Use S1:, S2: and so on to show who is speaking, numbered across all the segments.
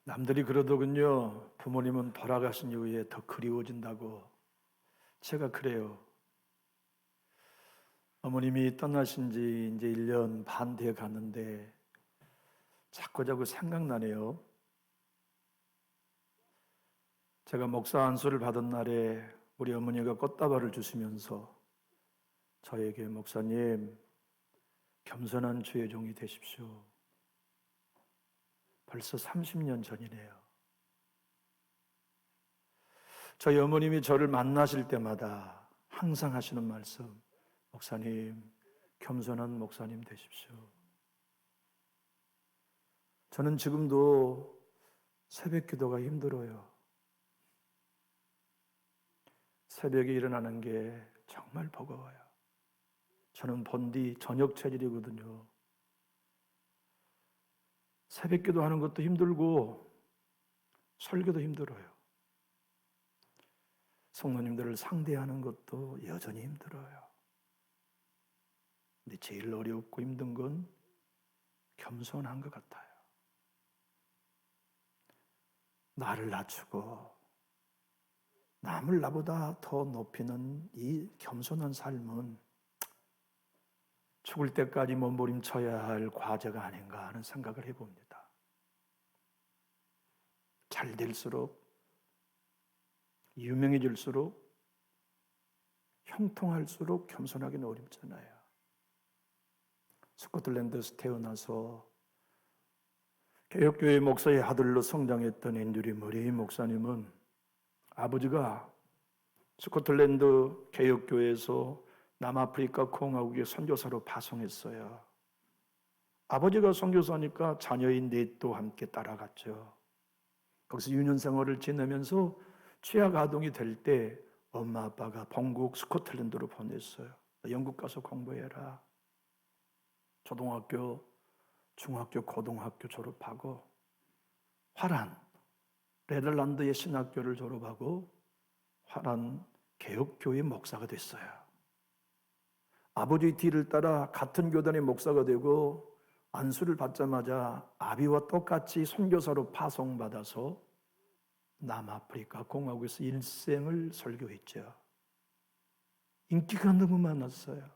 S1: 남들이 그러더군요. 부모님은 돌아가신 이후에 더 그리워진다고. 제가 그래요. 어머님이 떠나신 지 이제 1년 반 돼 가는데 자꾸자꾸 생각나네요. 제가 목사 안수를 받은 날에 우리 어머니가 꽃다발을 주시면서 저에게 목사님, 겸손한 주의 종이 되십시오. 벌써 30년 전이네요. 저희 어머님이 저를 만나실 때마다 항상 하시는 말씀, 목사님, 겸손한 목사님 되십시오. 저는 지금도 새벽 기도가 힘들어요. 새벽에 일어나는 게 정말 버거워요. 저는 본디 저녁 체질이거든요. 새벽 기도하는 것도 힘들고 설교도 힘들어요. 성도님들을 상대하는 것도 여전히 힘들어요. 근데 제일 어렵고 힘든 건 겸손한 것 같아요. 나를 낮추고 남을 나보다 더 높이는 이 겸손한 삶은 죽을 때까지 몸부림쳐야 할 과제가 아닌가 하는 생각을 해봅니다. 잘 될수록, 유명해질수록, 형통할수록 겸손하기는 어렵잖아요. 스코틀랜드에서 태어나서 개혁교회 목사의 아들로 성장했던 앤드류 머레이 목사님은 아버지가 스코틀랜드 개혁교회에서 남아프리카 공화국의 선교사로 파송했어요. 아버지가 선교사니까 자녀인 넷도 함께 따라갔죠. 거기서 유년 생활을 지내면서 취학 아동이 될 때 엄마 아빠가 본국 스코틀랜드로 보냈어요. 영국 가서 공부해라. 초등학교, 중학교, 고등학교 졸업하고 화란 네덜란드의 신학교를 졸업하고 화란 개혁교회 목사가 됐어요. 아버지 뒤를 따라 같은 교단의 목사가 되고 안수를 받자마자 아비와 똑같이 선교사로 파송받아서 남아프리카 공화국에서 일생을 설교했죠. 인기가 너무 많았어요.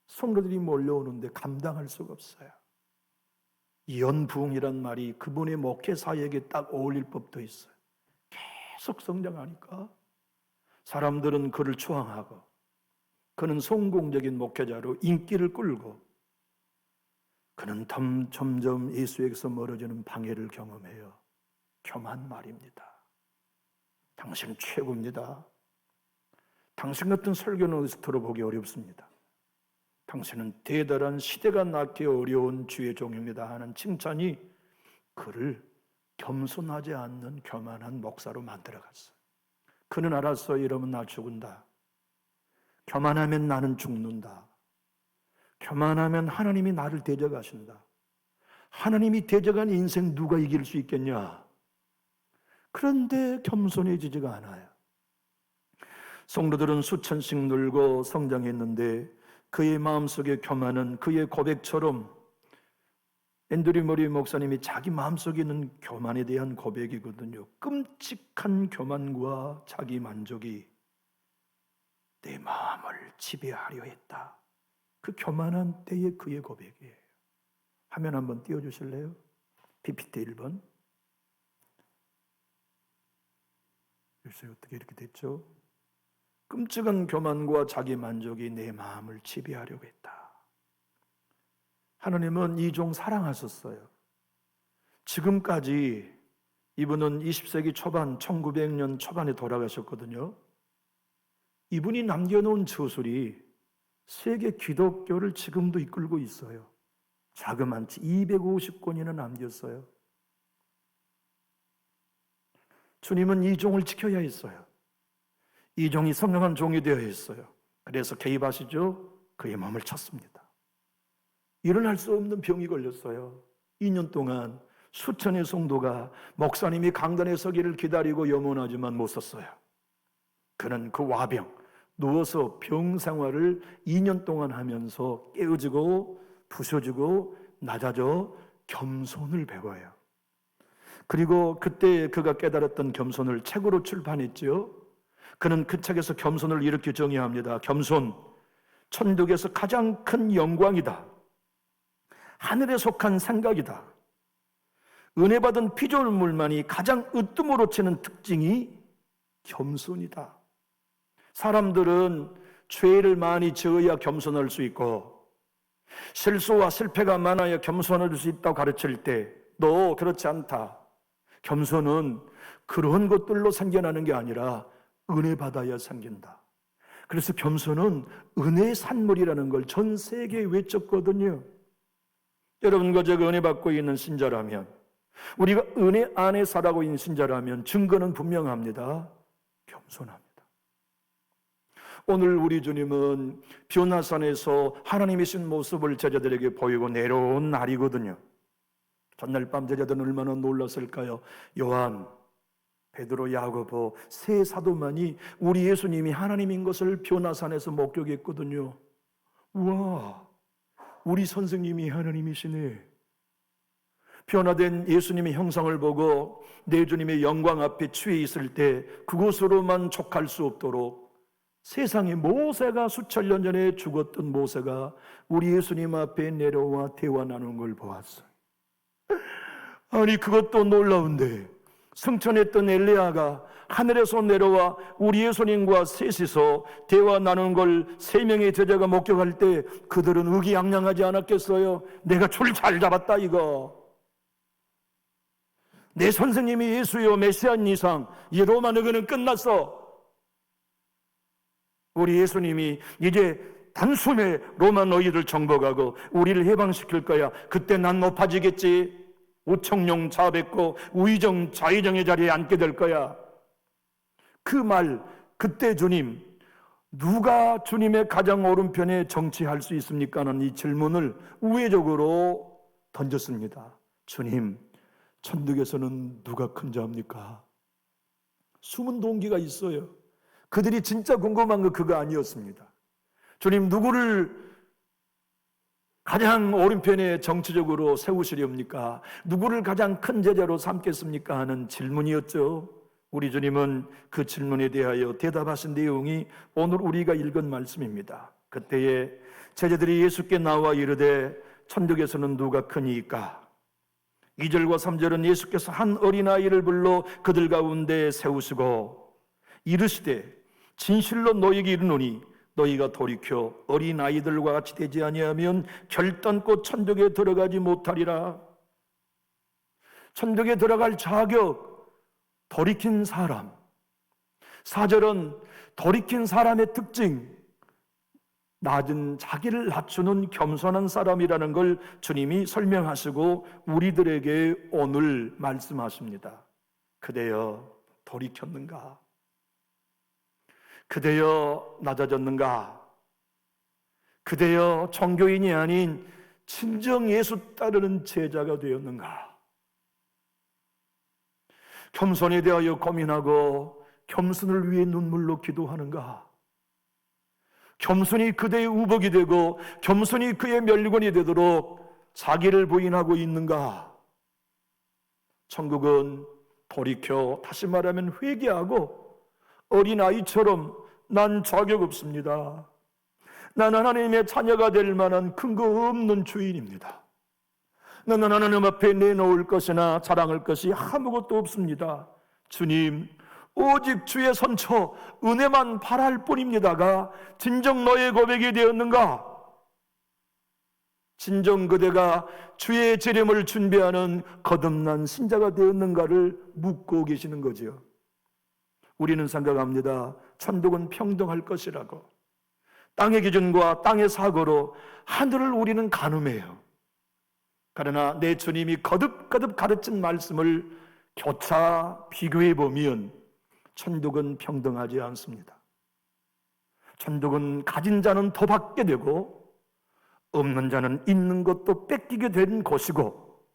S1: 성도들이 몰려오는데 감당할 수가 없어요. 연부흥이란 말이 그분의 목회 사역에 딱 어울릴 법도 있어요. 계속 성장하니까 사람들은 그를 추앙하고 그는 성공적인 목회자로 인기를 끌고 그는 점점 예수에게서 멀어지는 방해를 경험해요. 교만 말입니다. 당신은 최고입니다. 당신 같은 설교는 어디서 들어보기 어렵습니다. 당신은 대단한 시대가 낳기 어려운 주의 종입니다 하는 칭찬이 그를 겸손하지 않는 교만한 목사로 만들어갔어요. 그는 알았어요. 이러면 나 죽는다. 교만하면 나는 죽는다. 교만하면 하나님이 나를 대적하신다. 하나님이 대적한 인생 누가 이길 수 있겠냐? 그런데 겸손해지지가 않아요. 성도들은 수천씩 늘고 성장했는데 그의 마음속의 교만은 그의 고백처럼 앤드류 머레이 목사님이 자기 마음속에 있는 교만에 대한 고백이거든요. 끔찍한 교만과 자기 만족이 내 마음을 지배하려 했다. 그 교만한 때의 그의 고백이에요. 화면 한번 띄워주실래요? PPT 1번. 글쎄 어떻게 이렇게 됐죠? 끔찍한 교만과 자기 만족이 내 마음을 지배하려고 했다. 하나님은 이 종 사랑하셨어요. 지금까지 이분은 20세기 초반, 1900년 초반에 돌아가셨거든요. 이분이 남겨놓은 저술이 세계 기독교를 지금도 이끌고 있어요. 자그만치 250권이나 남겼어요. 주님은 이 종을 지켜야 했어요. 이 종이 성령한 종이 되어야 했어요. 그래서 개입하시죠? 그의 몸을 쳤습니다. 일어날 수 없는 병이 걸렸어요. 2년 동안 수천의 성도가 목사님이 강단에 서기를 기다리고 염원하지만 못 섰어요. 그는 그 와병, 누워서 병 생활을 2년 동안 하면서 깨어지고 부서지고 낮아져 겸손을 배워요. 그리고 그때 그가 깨달았던 겸손을 책으로 출판했죠. 그는 그 책에서 겸손을 이렇게 정의합니다. 겸손, 천국에서 가장 큰 영광이다. 하늘에 속한 생각이다. 은혜 받은 피조물만이 가장 으뜸으로 치는 특징이 겸손이다. 사람들은 죄를 많이 지어야 겸손할 수 있고 실수와 실패가 많아야 겸손할 수 있다고 가르칠 때 너 그렇지 않다. 겸손은 그런 것들로 생겨나는 게 아니라 은혜 받아야 생긴다. 그래서 겸손은 은혜의 산물이라는 걸 전 세계에 외쳤거든요. 여러분과 제가 은혜 받고 있는 신자라면, 우리가 은혜 안에 살아가고 있는 신자라면 증거는 분명합니다. 겸손합니다. 오늘 우리 주님은 변화산에서 하나님이신 모습을 제자들에게 보이고 내려온 날이거든요. 전날 밤 제자들은 얼마나 놀랐을까요? 요한, 베드로, 야고보 세 사도만이 우리 예수님이 하나님인 것을 변화산에서 목격했거든요. 우와, 우리 선생님이 하나님이시네. 변화된 예수님의 형상을 보고 내 주님의 영광 앞에 취해 있을 때 그곳으로만 족할 수 없도록 세상에 모세가 수천 년 전에 죽었던 모세가 우리 예수님 앞에 내려와 대화 나누는 걸 보았어요. 아니, 그것도 놀라운데 승천했던 엘리야가 하늘에서 내려와 우리 예수님과 셋이서 대화 나누는 걸 세 명의 제자가 목격할 때 그들은 의기양양하지 않았겠어요? 내가 줄 잘 잡았다 이거. 내 선생님이 예수요 메시아인 이상 이 로마 너그는 끝났어. 우리 예수님이 이제 단숨에 로마 너희를 정복하고 우리를 해방시킬 거야. 그때 난 높아지겠지. 우청룡 자뱉고 우의정 좌의정의 자리에 앉게 될 거야. 그 말, 그때 주님, 누가 주님의 가장 오른편에 정치할 수 있습니까? 하는 이 질문을 우회적으로 던졌습니다. 주님, 천국에서는 누가 큰 자입니까? 숨은 동기가 있어요. 그들이 진짜 궁금한 거 그거 아니었습니다. 주님, 누구를 가장 오른편에 정치적으로 세우시렵니까? 누구를 가장 큰 제자로 삼겠습니까? 하는 질문이었죠. 우리 주님은 그 질문에 대하여 대답하신 내용이 오늘 우리가 읽은 말씀입니다. 그때에 제자들이 예수께 나와 이르되 천국에서는 누가 크니이까? 2절과 3절은 예수께서 한 어린아이를 불러 그들 가운데 세우시고 이르시되 진실로 너희에게 이르노니 너희가 돌이켜 어린아이들과 같이 되지 아니하면 결단코 천국에 들어가지 못하리라. 천국에 들어갈 자격, 돌이킨 사람. 4절은 돌이킨 사람의 특징, 낮은 자기를 낮추는 겸손한 사람이라는 걸 주님이 설명하시고 우리들에게 오늘 말씀하십니다. 그대여 돌이켰는가? 그대여 낮아졌는가? 그대여 종교인이 아닌 진정 예수 따르는 제자가 되었는가? 겸손에 대하여 고민하고 겸손을 위해 눈물로 기도하는가? 겸손이 그대의 우복이 되고 겸손이 그의 멸관이 되도록 자기를 부인하고 있는가? 천국은 돌이켜, 다시 말하면 회개하고 어린아이처럼 난 자격 없습니다. 나는 하나님의 자녀가 될 만한 근거 없는 주인입니다. 나는 하나님 앞에 내놓을 것이나 자랑할 것이 아무것도 없습니다. 주님, 오직 주의 선처, 은혜만 바랄 뿐입니다가 진정 너의 고백이 되었는가? 진정 그대가 주의 재림을 준비하는 거듭난 신자가 되었는가를 묻고 계시는 거죠. 우리는 생각합니다. 천국은 평등할 것이라고. 땅의 기준과 땅의 사고로 하늘을 우리는 가늠해요. 그러나 내 주님이 거듭거듭 가르친 말씀을 교차 비교해 보면 천국은 평등하지 않습니다. 천국은 가진 자는 더 받게 되고 없는 자는 있는 것도 뺏기게 된 곳이고,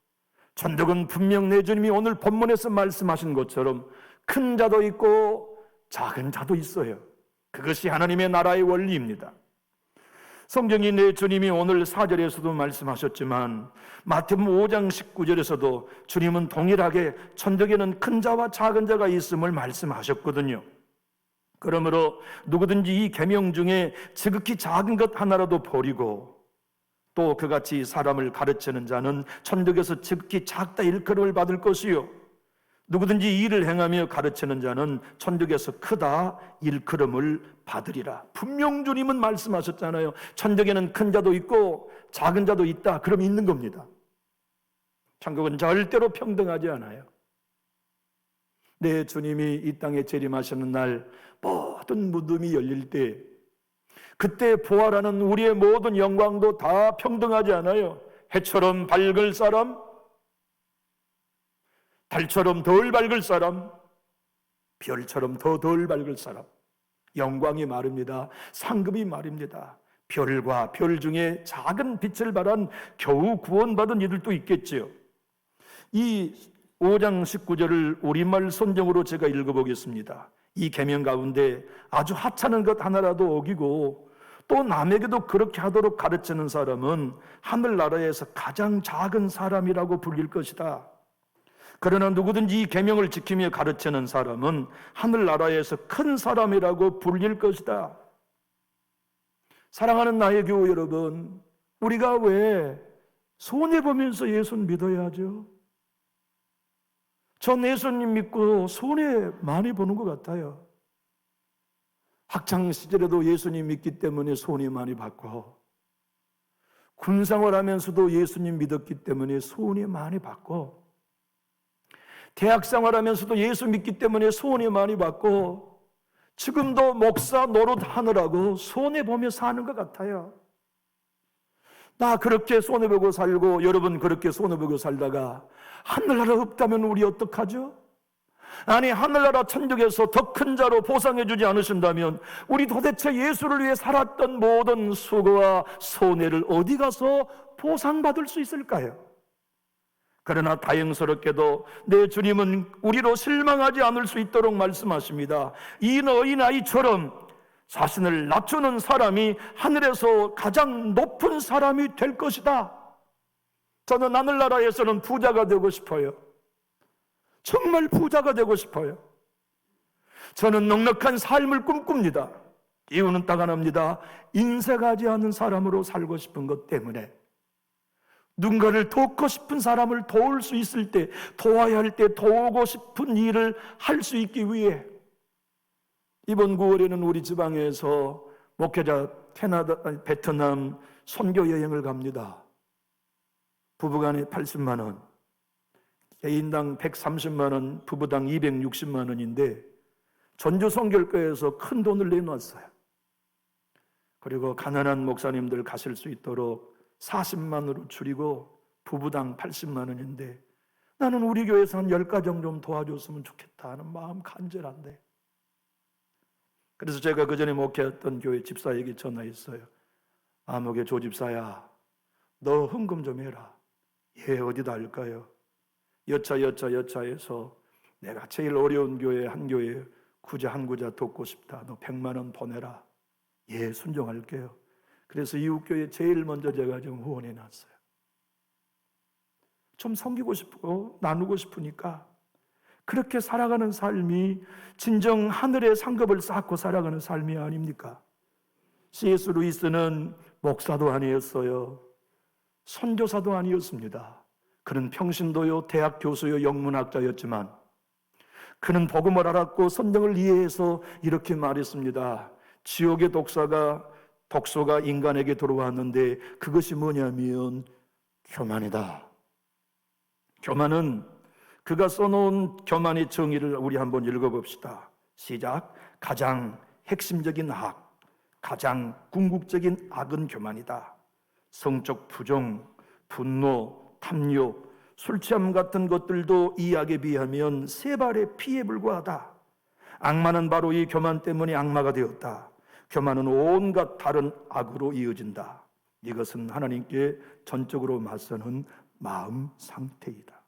S1: 천국은 분명 내 주님이 오늘 본문에서 말씀하신 것처럼 큰 자도 있고 작은 자도 있어요. 그것이 하나님의 나라의 원리입니다. 성경이 내 주님이 오늘 4절에서도 말씀하셨지만 마태복음 5장 19절에서도 주님은 동일하게 천국에는 큰 자와 작은 자가 있음을 말씀하셨거든요. 그러므로 누구든지 이 계명 중에 지극히 작은 것 하나라도 버리고 또 그같이 사람을 가르치는 자는 천국에서 지극히 작다 일컬음을 받을 것이요 누구든지 일을 행하며 가르치는 자는 천국에서 크다 일컬음을 받으리라. 분명 주님은 말씀하셨잖아요. 천국에는 큰 자도 있고 작은 자도 있다. 그럼 있는 겁니다. 천국은 절대로 평등하지 않아요. 내 주님이 이 땅에 재림하시는 날 모든 무덤이 열릴 때 그때 부활하는 우리의 모든 영광도 다 평등하지 않아요. 해처럼 밝을 사람, 달처럼 덜 밝을 사람, 별처럼 더 덜 밝을 사람, 영광이 마릅니다. 상급이 마릅니다. 별과 별 중에 작은 빛을 발한 겨우 구원받은 이들도 있겠지요. 이 5장 19절을 우리말 선정으로 제가 읽어보겠습니다. 이 계명 가운데 아주 하찮은 것 하나라도 어기고 또 남에게도 그렇게 하도록 가르치는 사람은 하늘나라에서 가장 작은 사람이라고 불릴 것이다. 그러나 누구든지 이 계명을 지키며 가르치는 사람은 하늘나라에서 큰 사람이라고 불릴 것이다. 사랑하는 나의 교우 여러분, 우리가 왜 손해보면서 예수는 믿어야 하죠? 전 예수님 믿고 손해 많이 보는 것 같아요. 학창시절에도 예수님 믿기 때문에 손해 많이 받고 군생활하면서도 예수님 믿었기 때문에 손해 많이 받고 대학생활하면서도 예수 믿기 때문에 손해 많이 받고 지금도 목사 노릇하느라고 손해보며 사는 것 같아요. 나 그렇게 손해보고 살고 여러분 그렇게 손해보고 살다가 하늘나라 없다면 우리 어떡하죠? 아니 하늘나라 천국에서 더 큰 자로 보상해 주지 않으신다면 우리 도대체 예수를 위해 살았던 모든 수고와 손해를 어디 가서 보상받을 수 있을까요? 그러나 다행스럽게도 내 주님은 우리로 실망하지 않을 수 있도록 말씀하십니다. 이 어린아이처럼 자신을 낮추는 사람이 하늘에서 가장 높은 사람이 될 것이다. 저는 하늘나라에서는 부자가 되고 싶어요. 정말 부자가 되고 싶어요. 저는 넉넉한 삶을 꿈꿉니다. 이유는 딱 하나입니다. 인색하지 않은 사람으로 살고 싶은 것 때문에 누군가를 돕고 싶은 사람을 도울 수 있을 때 도와야 할 때 도우고 싶은 일을 할 수 있기 위해 이번 9월에는 우리 지방에서 목회자 베트남 선교 여행을 갑니다. 부부간에 80만 원, 개인당 130만 원, 부부당 260만 원인데 전주 선교회에서 큰 돈을 내놨어요. 그리고 가난한 목사님들 가실 수 있도록 40만으로 줄이고 부부당 80만 원인데 나는 우리 교회에서 한 10가정 좀 도와줬으면 좋겠다 하는 마음 간절한데 그래서 제가 그전에 목회했던 교회 집사에게 전화했어요. 아목의 조집사야 너 헌금 좀 해라. 예 어디다 할까요? 여차해서 내가 제일 어려운 교회 한 교회 구자 한 구자 돕고 싶다. 너 100만 원 보내라. 예 순종할게요. 그래서 이웃교회 제일 먼저 제가 좀 후원해 놨어요. 좀 섬기고 싶고 나누고 싶으니까 그렇게 살아가는 삶이 진정 하늘의 상급을 쌓고 살아가는 삶이 아닙니까? C.S. 루이스는 목사도 아니었어요. 선교사도 아니었습니다. 그는 평신도요 대학 교수요 영문학자였지만 그는 복음을 알았고 성경을 이해해서 이렇게 말했습니다. 지옥의 독소가 인간에게 들어왔는데 그것이 뭐냐면 교만이다. 교만은 그가 써놓은 교만의 정의를 우리 한번 읽어봅시다. 시작. 가장 핵심적인 악, 가장 궁극적인 악은 교만이다. 성적 부정, 분노, 탐욕, 술 취함 같은 것들도 이 악에 비하면 세 발의 피에 불과하다. 악마는 바로 이 교만 때문에 악마가 되었다. 교만은 온갖 다른 악으로 이어진다. 이것은 하나님께 전적으로 맞서는 마음 상태이다.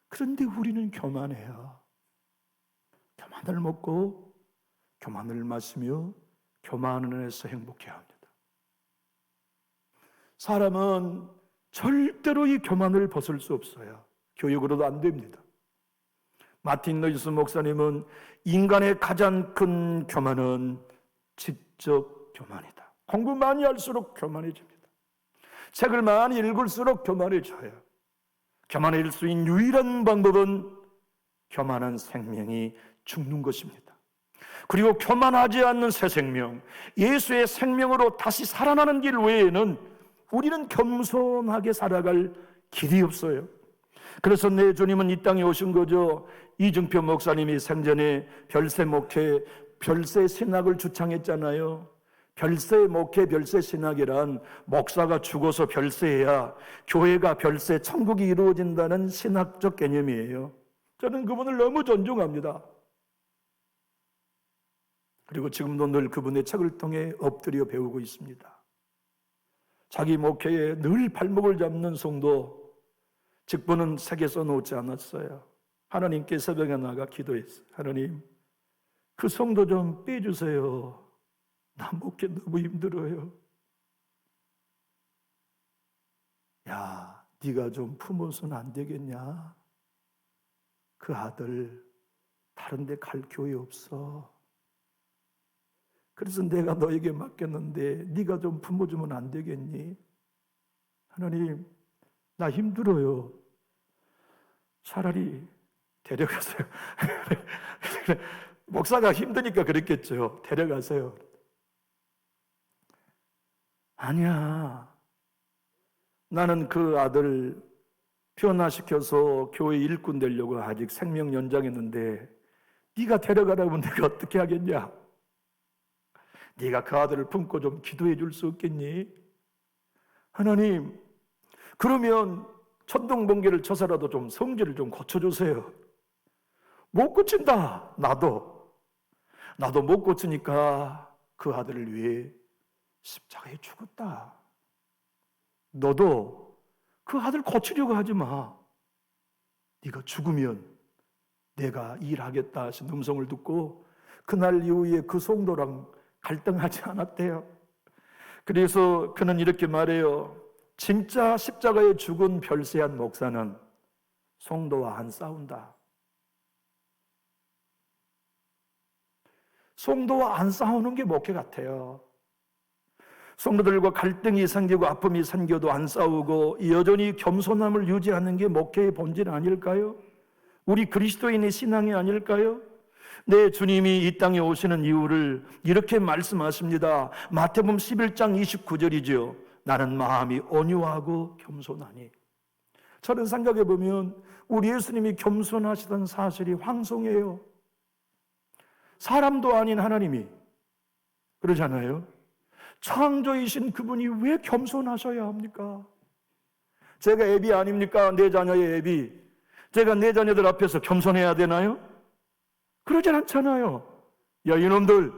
S1: 그런데 우리는 교만해요. 교만을 먹고 교만을 마시며 교만 안에서 행복해야 합니다. 사람은 절대로 이 교만을 벗을 수 없어요. 교육으로도 안 됩니다. 마틴 루이스 목사님은 인간의 가장 큰 교만은 지적 교만이다. 공부 많이 할수록 교만해집니다. 책을 많이 읽을수록 교만해져요. 교만해질 수 있는 유일한 방법은 교만한 생명이 죽는 것입니다. 그리고 교만하지 않는 새 생명, 예수의 생명으로 다시 살아나는 길 외에는 우리는 겸손하게 살아갈 길이 없어요. 그래서 내 주님은 이 땅에 오신 거죠. 이증표 목사님이 생전에 별세 목회, 별세 신학을 주창했잖아요. 별세 목회, 별세 신학이란 목사가 죽어서 별세해야 교회가 별세, 천국이 이루어진다는 신학적 개념이에요. 저는 그분을 너무 존중합니다. 그리고 지금도 늘 그분의 책을 통해 엎드려 배우고 있습니다. 자기 목회에 늘 발목을 잡는 성도 직분은 책에 써놓지 않았어요. 하나님께 새벽에 나가 기도했어요. 하나님, 그 성도 좀 빼주세요. 나 목회 너무 힘들어요. 야, 네가 좀 품어서는 안 되겠냐? 그 아들 다른 데 갈 교회 없어. 그래서 내가 너에게 맡겼는데 네가 좀 품어주면 안 되겠니? 하나님, 나 힘들어요. 차라리 데려가세요. 목사가 힘드니까 그랬겠죠. 데려가세요. 아니야. 나는 그 아들 변화시켜서 교회 일꾼 되려고 아직 생명 연장했는데 네가 데려가라면 내가 어떻게 하겠냐? 네가 그 아들을 품고 좀 기도해 줄 수 없겠니? 하나님, 그러면 천둥번개를 쳐서라도 좀 성질을 좀 고쳐주세요. 못 고친다. 나도 못 고치니까 그 아들을 위해 십자가에 죽었다. 너도 그 아들 고치려고 하지 마. 네가 죽으면 내가 일하겠다 하신 음성을 듣고 그날 이후에 그 성도랑 갈등하지 않았대요. 그래서 그는 이렇게 말해요. 진짜 십자가에 죽은 별세한 목사는 성도와 안 싸운다. 성도와 안 싸우는 게 목회 같아요. 성도들과 갈등이 생기고 아픔이 생겨도 안 싸우고 여전히 겸손함을 유지하는 게 목회의 본질 아닐까요? 우리 그리스도인의 신앙이 아닐까요? 내 주님이 이 땅에 오시는 이유를 이렇게 말씀하십니다. 마태복음 11장 29절이죠. 나는 마음이 온유하고 겸손하니. 저는 생각해 보면 우리 예수님이 겸손하시던 사실이 황송해요. 사람도 아닌 하나님이 그러잖아요. 창조이신 그분이 왜 겸손하셔야 합니까? 제가 애비 아닙니까? 내 자녀의 애비. 제가 내 자녀들 앞에서 겸손해야 되나요? 그러진 않잖아요. 야, 이놈들,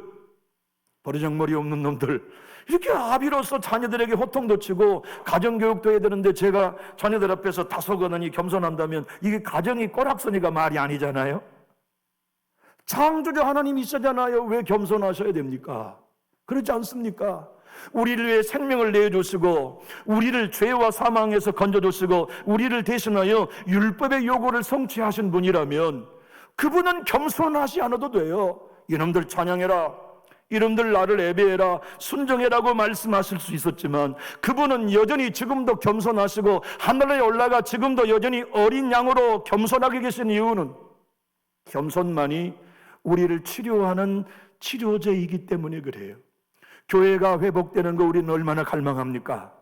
S1: 버르장머리 없는 놈들, 이렇게 아비로서 자녀들에게 호통도 치고 가정교육도 해야 되는데 제가 자녀들 앞에서 다소거나니 겸손한다면 이게 가정이 꼬락서니가 말이 아니잖아요. 창조주 하나님이 있잖아요. 왜 겸손하셔야 됩니까? 그렇지 않습니까? 우리를 위해 생명을 내주시고 우리를 죄와 사망에서 건져주시고 우리를 대신하여 율법의 요구를 성취하신 분이라면 그분은 겸손하지 않아도 돼요. 이놈들 찬양해라, 이놈들 나를 예배해라, 순종해라고 말씀하실 수 있었지만 그분은 여전히 지금도 겸손하시고 하늘에 올라가 지금도 여전히 어린 양으로 겸손하게 계신 이유는 겸손만이 우리를 치료하는 치료제이기 때문에 그래요. 교회가 회복되는 거 우리는 얼마나 갈망합니까?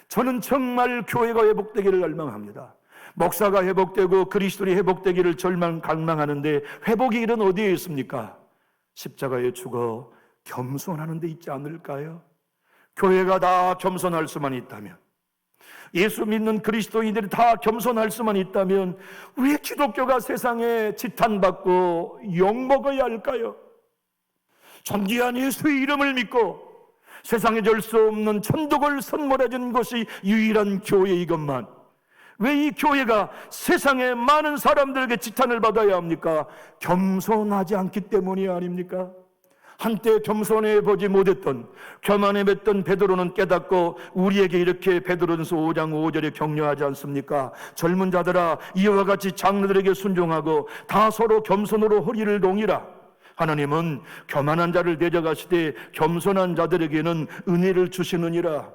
S1: 저는 정말 교회가 회복되기를 갈망합니다. 목사가 회복되고 그리스도인이 회복되기를 갈망하는데 회복의 길은 어디에 있습니까? 십자가에 죽어 겸손하는 데 있지 않을까요? 교회가 다 겸손할 수만 있다면, 예수 믿는 그리스도인들이 다 겸손할 수만 있다면 왜 기독교가 세상에 지탄받고 욕먹어야 할까요? 존귀한 예수의 이름을 믿고 세상에 줄 수 없는 천국을 선물해 준 것이 유일한 교회 이것만 왜 이 교회가 세상에 많은 사람들에게 지탄을 받아야 합니까? 겸손하지 않기 때문이 아닙니까? 한때 겸손해 보지 못했던, 교만했던 베드로는 깨닫고 우리에게 이렇게 베드로전서 5장 5절에 격려하지 않습니까? 젊은 자들아, 이와 같이 장로들에게 순종하고 다 서로 겸손으로 허리를 동이라. 하나님은 교만한 자를 대적하시되 겸손한 자들에게는 은혜를 주시느니라.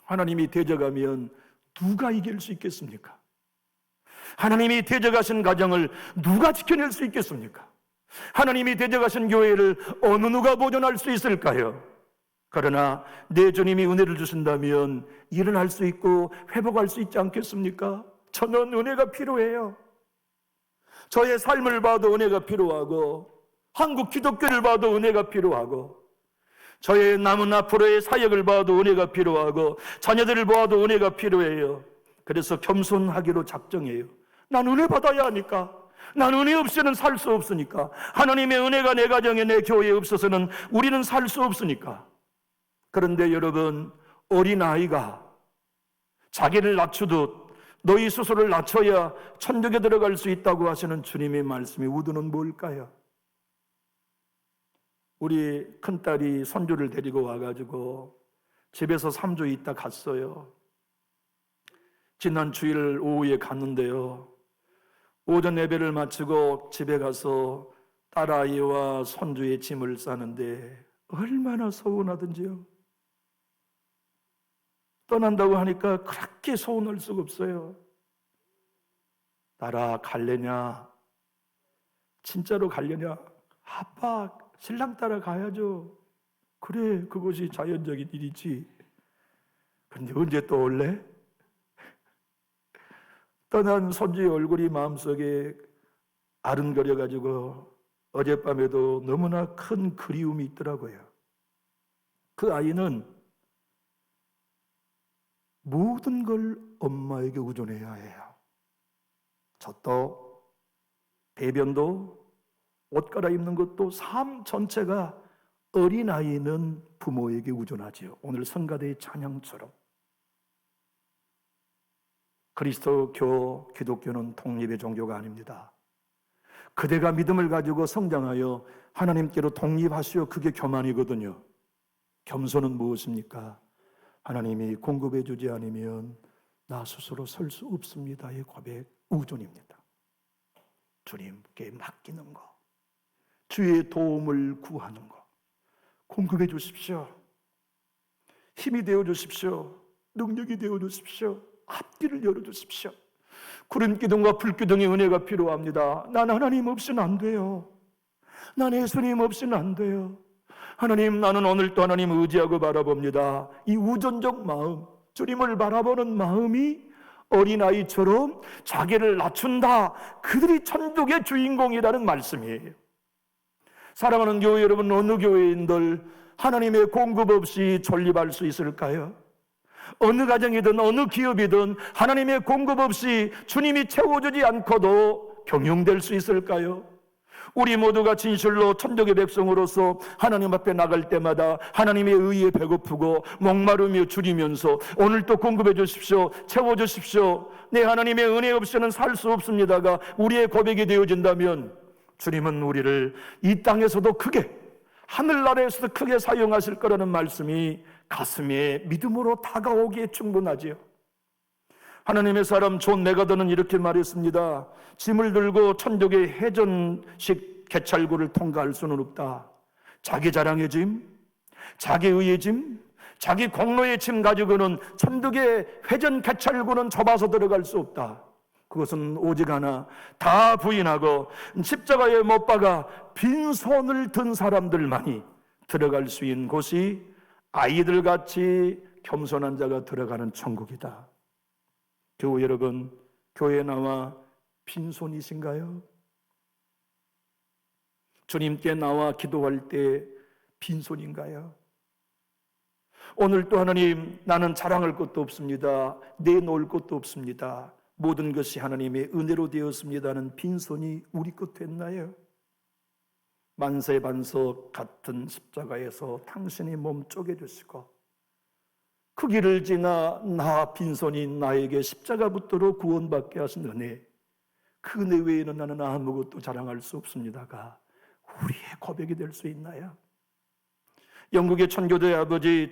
S1: 하나님이 대적하면 누가 이길 수 있겠습니까? 하나님이 대적하신 가정을 누가 지켜낼 수 있겠습니까? 하나님이 대적하신 교회를 어느 누가 보존할 수 있을까요? 그러나 내 주님이 은혜를 주신다면 일어날 수 있고 회복할 수 있지 않겠습니까? 저는 은혜가 필요해요. 저의 삶을 봐도 은혜가 필요하고, 한국 기독교를 봐도 은혜가 필요하고, 저의 남은 앞으로의 사역을 봐도 은혜가 필요하고, 자녀들을 보아도 은혜가 필요해요. 그래서 겸손하기로 작정해요. 난 은혜 받아야 하니까. 난 은혜 없이는 살 수 없으니까. 하나님의 은혜가 내 가정에, 내 교회에 없어서는 우리는 살 수 없으니까. 그런데 여러분, 어린아이가 자기를 낮추듯 너희 스스로를 낮춰야 천국에 들어갈 수 있다고 하시는 주님의 말씀이 우두는 뭘까요? 우리 큰딸이 손주를 데리고 와가지고 집에서 3주 있다 갔어요. 지난 주일 오후에 갔는데요, 오전 예배를 마치고 집에 가서 딸아이와 손주의 짐을 싸는데 얼마나 서운하던지요. 떠난다고 하니까 그렇게 서운할 수가 없어요. 딸아, 갈래냐? 진짜로 갈래냐? 아빠, 신랑 따라 가야죠. 그래, 그것이 자연적인 일이지. 그런데 언제 또 올래? 떠난 손주의 얼굴이 마음속에 아른거려가지고 어젯밤에도 너무나 큰 그리움이 있더라고요. 그 아이는 모든 걸 엄마에게 의존해야 해요. 젖도, 배변도, 옷 갈아입는 것도, 삶 전체가 어린아이는 부모에게 의존하지요. 오늘 성가대의 찬양처럼. 그리스도교, 기독교는 독립의 종교가 아닙니다. 그대가 믿음을 가지고 성장하여 하나님께로 독립하시오. 그게 교만이거든요. 겸손은 무엇입니까? 하나님이 공급해 주지 않으면 나 스스로 설 수 없습니다의 고백, 의존입니다. 주님께 맡기는 거, 주의 도움을 구하는 거, 공급해 주십시오. 힘이 되어 주십시오. 능력이 되어 주십시오. 앞길을 열어주십시오. 구름 기둥과 불 기둥의 은혜가 필요합니다. 난 하나님 없이는 안 돼요. 난 예수님 없이는 안 돼요. 하나님, 나는 오늘도 하나님을 의지하고 바라봅니다. 이 우존적 마음, 주님을 바라보는 마음이 어린아이처럼 자기를 낮춘다. 그들이 천국의 주인공이라는 말씀이에요. 사랑하는 교회 여러분, 어느 교회인들 하나님의 공급 없이 존립할 수 있을까요? 어느 가정이든 어느 기업이든 하나님의 공급 없이 주님이 채워주지 않고도 경영될 수 있을까요? 우리 모두가 진실로 천국의 백성으로서 하나님 앞에 나갈 때마다 하나님의 의에 배고프고 목마르며 줄이면서 오늘도 공급해 주십시오, 채워주십시오, 내 하나님의 은혜 없이는 살 수 없습니다가 우리의 고백이 되어진다면 주님은 우리를 이 땅에서도 크게, 하늘나라에서도 크게 사용하실 거라는 말씀이 가슴에 믿음으로 다가오기에 충분하지요. 하나님의 사람 존 메가더는 이렇게 말했습니다. 짐을 들고 천국의 해전식 개찰구를 통과할 수는 없다. 자기 자랑의 짐, 자기 의의 짐, 자기 공로의 짐 가지고는 천국의 회전 개찰구는 좁아서 들어갈 수 없다. 그것은 오직 하나, 다 부인하고 십자가에 못 박아 빈손을 든 사람들만이 들어갈 수 있는 곳이 아이들같이 겸손한 자가 들어가는 천국이다. 교우 여러분, 교회에 나와 빈손이신가요? 주님께 나와 기도할 때 빈손인가요? 오늘도 하나님, 나는 자랑할 것도 없습니다. 내놓을 것도 없습니다. 모든 것이 하나님의 은혜로 되었습니다는 빈손이 우리 것 됐나요? 만세반석 같은 십자가에서 당신이 몸 쪼개주시고 그 길을 지나 나 빈손인 나에게 십자가 붙들어 구원받게 하신 은혜, 그 은혜 외에는 나는 아무것도 자랑할 수 없습니다가 우리의 고백이 될 수 있나요? 영국의 천교도의 아버지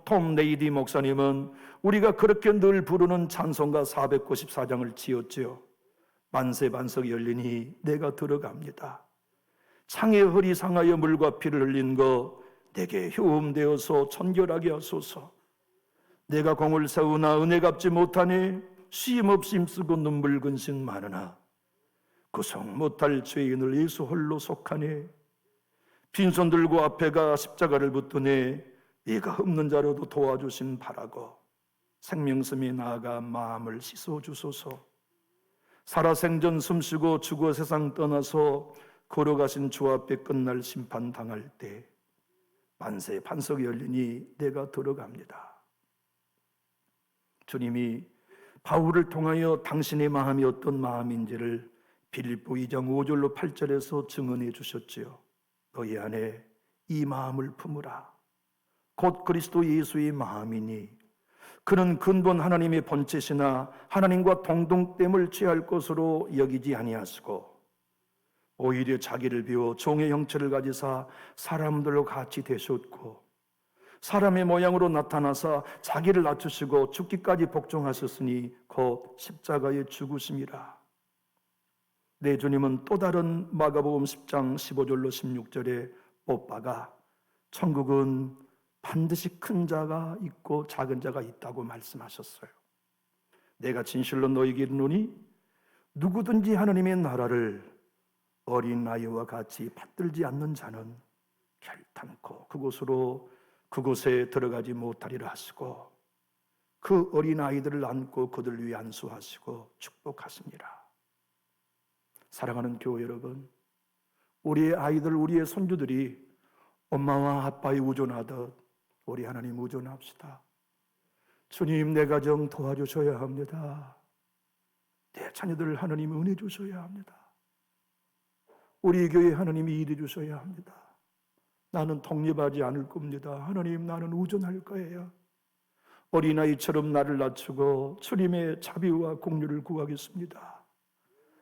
S1: 톰 레이디 목사님은 우리가 그렇게 늘 부르는 찬송가 494장을 지었지요. 만세 반석이 열리니 내가 들어갑니다. 창의 허리 상하여 물과 피를 흘린 거 내게 효험되어서 천결하게 하소서. 내가 공을 세우나 은혜 갚지 못하니 쉼없이 힘쓰고 눈물 근심 많으나 구속 못할 죄인을 예수 홀로 속하니 빈손 들고 앞에가 십자가를 붙드네 이가 없는 자로도 도와주신 바라고 생명섬에 나아가 마음을 씻어주소서. 살아생전 숨쉬고 죽어 세상 떠나서 걸어가신 주 앞에 끝날 심판 당할 때 만세 반석이 열리니 내가 들어갑니다. 주님이 바울을 통하여 당신의 마음이 어떤 마음인지를 빌립보 2장 5절로 8절에서 증언해 주셨지요. 너희 안에 이 마음을 품으라. 곧 그리스도 예수의 마음이니 그는 근본 하나님의 본체시나 하나님과 동등됨을 취할 것으로 여기지 아니하시고 오히려 자기를 비워 종의 형체를 가지사 사람들과 같이 되셨고 사람의 모양으로 나타나사 자기를 낮추시고 죽기까지 복종하셨으니 곧 십자가에 죽으심이라. 내 주님은 또 다른 마가복음 10장 15절로 16절에 오빠가 천국은 반드시 큰 자가 있고 작은 자가 있다고 말씀하셨어요. 내가 진실로 너희에게 이르노니 누구든지 하나님의 나라를 어린아이와 같이 받들지 않는 자는 결단코 그곳에 들어가지 못하리라 하시고 그 어린아이들을 안고 그들 위에 안수하시고 축복하십니다. 사랑하는 교회 여러분, 우리의 아이들, 우리의 손주들이 엄마와 아빠의 우존하듯 우리 하나님 우존합시다. 주님, 내 가정 도와주셔야 합니다. 내 자녀들 하나님 은혜 주셔야 합니다. 우리 교회 하나님이 일해 주셔야 합니다. 나는 독립하지 않을 겁니다. 하나님, 나는 우존할 거예요. 어린아이처럼 나를 낮추고 주님의 자비와 공유를 구하겠습니다.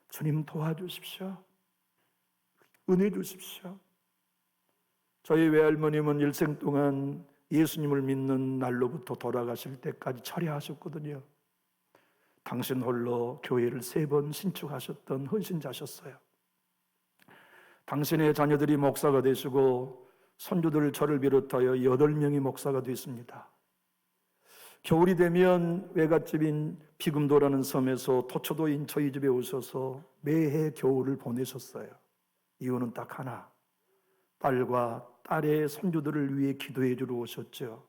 S1: 주님 도와주십시오. 은혜 주십시오. 저희 외할머님은 일생 동안 예수님을 믿는 날로부터 돌아가실 때까지 철회하셨거든요. 당신 홀로 교회를 3번 신축하셨던 헌신자셨어요. 당신의 자녀들이 목사가 되시고 손주들 저를 비롯하여 8명이 목사가 됐습니다. 겨울이 되면 외갓집인 비금도라는 섬에서 토초도인 저희 집에 오셔서 매해 겨울을 보내셨어요. 이유는 딱 하나, 딸과 딸의 손주들을 위해 기도해 주러 오셨죠.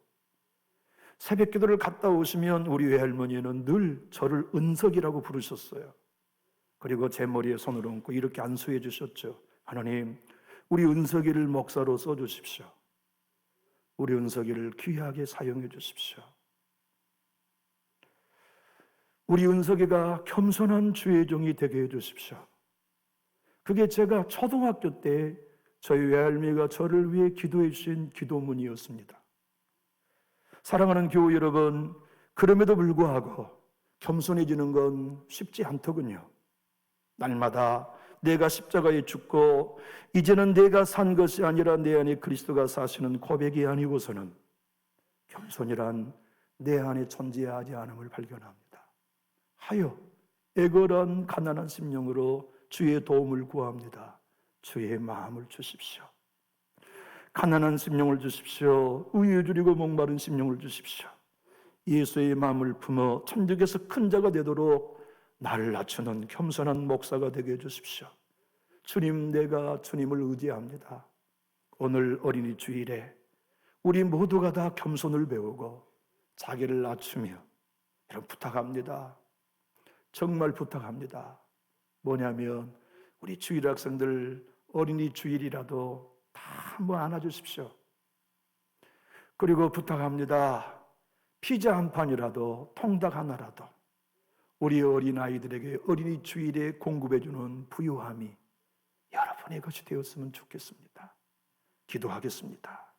S1: 새벽 기도를 갔다 오시면 우리 외할머니는 늘 저를 은석이라고 부르셨어요. 그리고 제 머리에 손을 얹고 이렇게 안수해 주셨죠. 하나님, 우리 은석이를 목사로 써주십시오. 우리 은석이를 귀하게 사용해 주십시오. 우리 은석이가 겸손한 주의 종이 되게 해 주십시오. 그게 제가 초등학교 때 저희 외할머니가 저를 위해 기도해 주신 기도문이었습니다. 사랑하는 교우 여러분, 그럼에도 불구하고 겸손해지는 건 쉽지 않더군요. 날마다 내가 십자가에 죽고 이제는 내가 산 것이 아니라 내 안에 그리스도가 사시는 고백이 아니고서는 겸손이란 내 안에 존재하지 않음을 발견합니다. 하여 애걸한 가난한 심령으로 주의 도움을 구합니다. 주의 마음을 주십시오. 가난한 심령을 주십시오. 의에 줄이고 목마른 심령을 주십시오. 예수의 마음을 품어 천국에서 큰 자가 되도록 나를 낮추는 겸손한 목사가 되게 해주십시오. 주님, 내가 주님을 의지합니다. 오늘 어린이 주일에 우리 모두가 다 겸손을 배우고 자기를 낮추며 여러분 부탁합니다. 정말 부탁합니다. 뭐냐면 우리 주일 학생들 어린이 주일이라도 다 한번 안아주십시오. 그리고 부탁합니다. 피자 한 판이라도 통닭 하나라도 우리 어린아이들에게 어린이 주일에 공급해주는 부유함이 여러분의 것이 되었으면 좋겠습니다. 기도하겠습니다.